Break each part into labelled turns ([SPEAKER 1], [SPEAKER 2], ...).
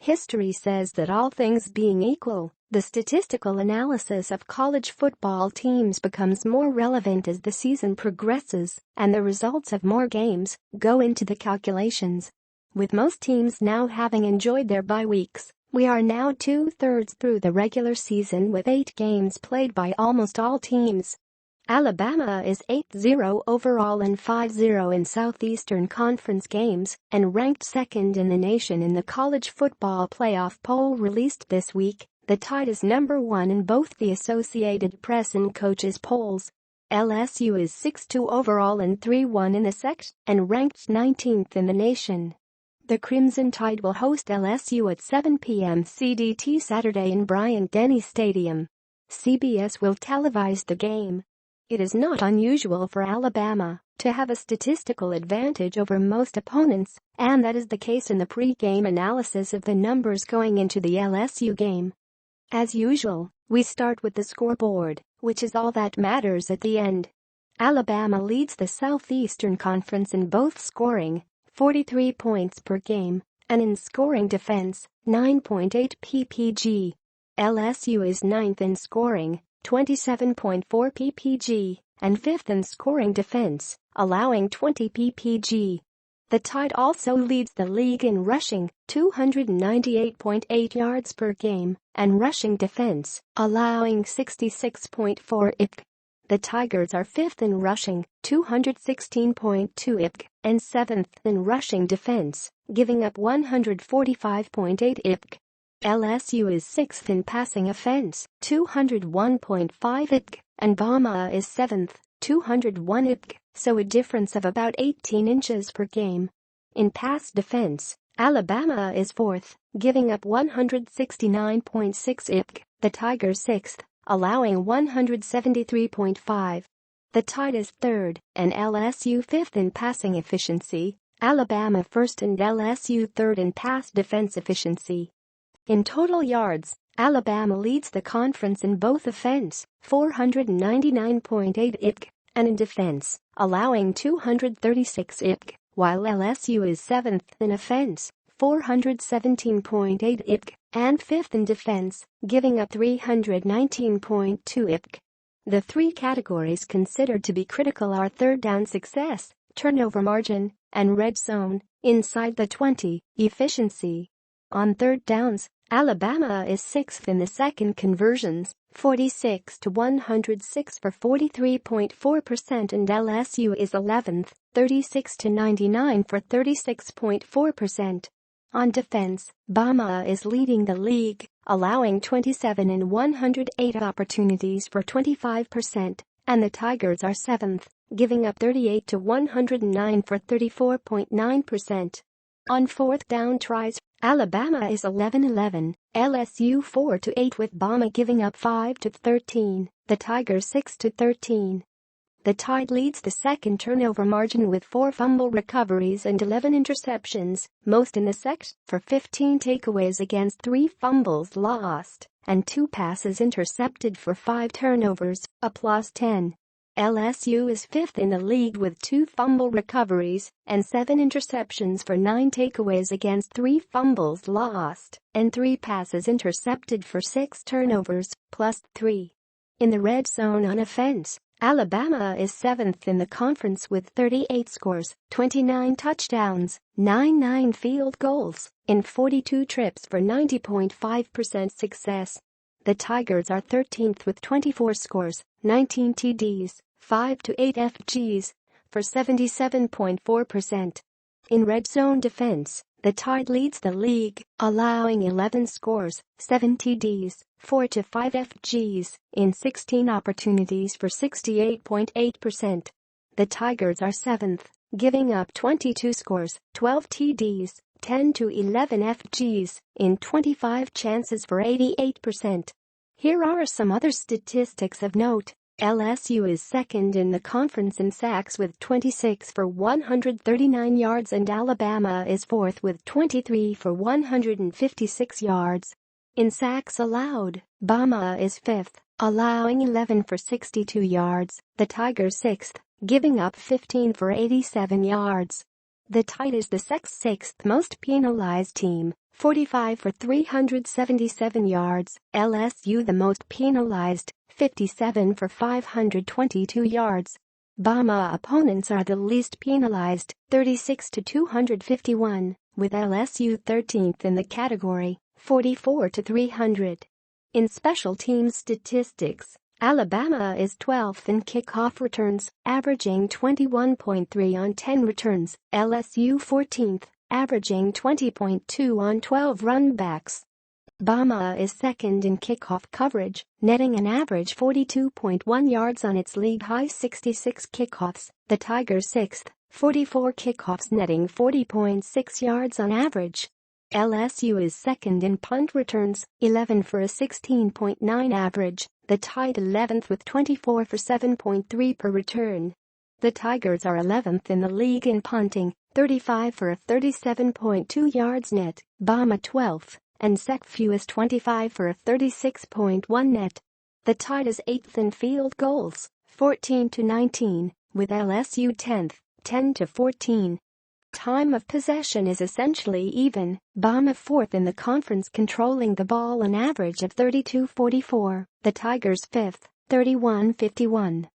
[SPEAKER 1] History says that all things being equal, the statistical analysis of college football teams becomes more relevant as the season progresses and the results of more games go into the calculations. With most teams now having enjoyed their bye weeks, we are now 2/3 through the regular season with 8 games played by almost all teams. Alabama is 8-0 overall and 5-0 in Southeastern Conference games and ranked second in the nation in the college football playoff poll released this week. The Tide is number 1 in both the Associated Press and coaches polls. LSU is 6-2 overall and 3-1 in the SEC and ranked 19th in the nation. The Crimson Tide will host LSU at 7 p.m. CDT Saturday in Bryant-Denny Stadium. CBS will televise the game. It is not unusual for Alabama to have a statistical advantage over most opponents, and that is the case in the pre-game analysis of the numbers going into the LSU game. As usual, we start with the scoreboard, which is all that matters at the end. Alabama leads the Southeastern Conference in both scoring, 43 points per game, and in scoring defense, 9.8 ppg. LSU is 9th in scoring, 27.4 ppg, and 5th in scoring defense, allowing 20 ppg. The Tide also leads the league in rushing, 298.8 yards per game, and rushing defense, allowing 66.4 ppg. The Tigers are 5th in rushing, 216.2 ppg, and 7th in rushing defense, giving up 145.8 ppg. LSU is 6th in passing offense, 201.5 ppg, and Bama is 7th, 201 ppg, so a difference of about 18 inches per game. In pass defense, Alabama is 4th, giving up 169.6 ppg, the Tigers 6th, allowing 173.5. The Tide is 3rd, and LSU 5th in passing efficiency, Alabama 1st and LSU 3rd in pass defense efficiency. In total yards, Alabama leads the conference in both offense, 499.8 ppg, and in defense, allowing 236 ppg, while LSU is 7th in offense, 417.8 ppg, and 5th in defense, giving up 319.2 ppg. The 3 categories considered to be critical are third down success, turnover margin, and red zone, inside the 20, efficiency. On third downs, Alabama is 6th in the second conversions, 46 to 106 for 43.4%, and LSU is 11th, 36 to 99 for 36.4%. On defense, Bama is leading the league, allowing 27 in 108 opportunities for 25%, and the Tigers are 7th, giving up 38 to 109 for 34.9%. On fourth down tries, Alabama is 11-11, LSU 4-8 with Bama giving up 5-13, the Tigers 6-13. The Tide leads the second turnover margin with 4 fumble recoveries and 11 interceptions, most in the SEC, for 15 takeaways against 3 fumbles lost, and 2 passes intercepted for 5 turnovers, a +10. LSU is 5th in the league with 2 fumble recoveries and 7 interceptions for 9 takeaways against 3 fumbles lost and 3 passes intercepted for 6 turnovers, +3. In the red zone on offense, Alabama is 7th in the conference with 38 scores, 29 touchdowns, 9 field goals, in 42 trips for 90.5% success. The Tigers are 13th with 24 scores, 19 TDs, 5-8 FGs, for 77.4%. In red zone defense, the Tide leads the league, allowing 11 scores, 7 TDs, 4-5 FGs, in 16 opportunities for 68.8%. The Tigers are 7th, giving up 22 scores, 12 TDs, 10-11 FGs, in 25 chances for 88%. Here are some other statistics of note. LSU is 2nd in the conference in sacks with 26 for 139 yards, and Alabama is 4th with 23 for 156 yards. In sacks allowed, Bama is 5th, allowing 11 for 62 yards, the Tigers 6th, giving up 15 for 87 yards. The Tide is the sixth most penalized team, 45 for 377 yards. LSU the most penalized, 57 for 522 yards. Bama opponents are the least penalized, 36 to 251, with LSU 13th in the category, 44 to 300. In special teams statistics, Alabama is 12th in kickoff returns, averaging 21.3 on 10 returns, LSU 14th, averaging 20.2 on 12 runbacks. Bama is second in kickoff coverage, netting an average 42.1 yards on its league-high 66 kickoffs. The Tigers 6th, 44 kickoffs netting 40.6 yards on average. LSU is second in punt returns, 11 for a 16.9 average. The Tide 11th with 24 for 7.3 per return. The Tigers are 11th in the league in punting, 35 for a 37.2 yards net. Bama 12th. And SecFu is 25 for a 36.1 net. The Tide is 8th in field goals, 14 to 19, with LSU 10th, 10 to 14. Time of possession is essentially even, Bama 4th in the conference controlling the ball an average of 32-44, the Tigers 5th, 31-51.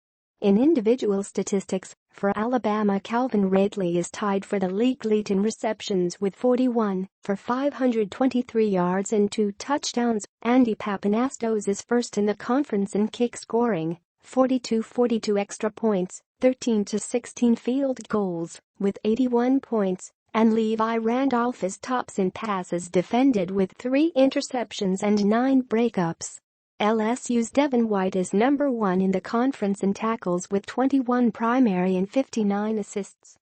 [SPEAKER 1] In individual statistics, for Alabama Calvin Ridley is tied for the league lead in receptions with 41 for 523 yards and 2 touchdowns. Andy Pappanastos is first in the conference in kick scoring, 42 extra points, 13 to 16 field goals, with 81 points, and Levi Randolph is tops in passes defended with 3 interceptions and 9 breakups. LSU's Devin White is number 1 in the conference in tackles with 21 primary and 59 assists.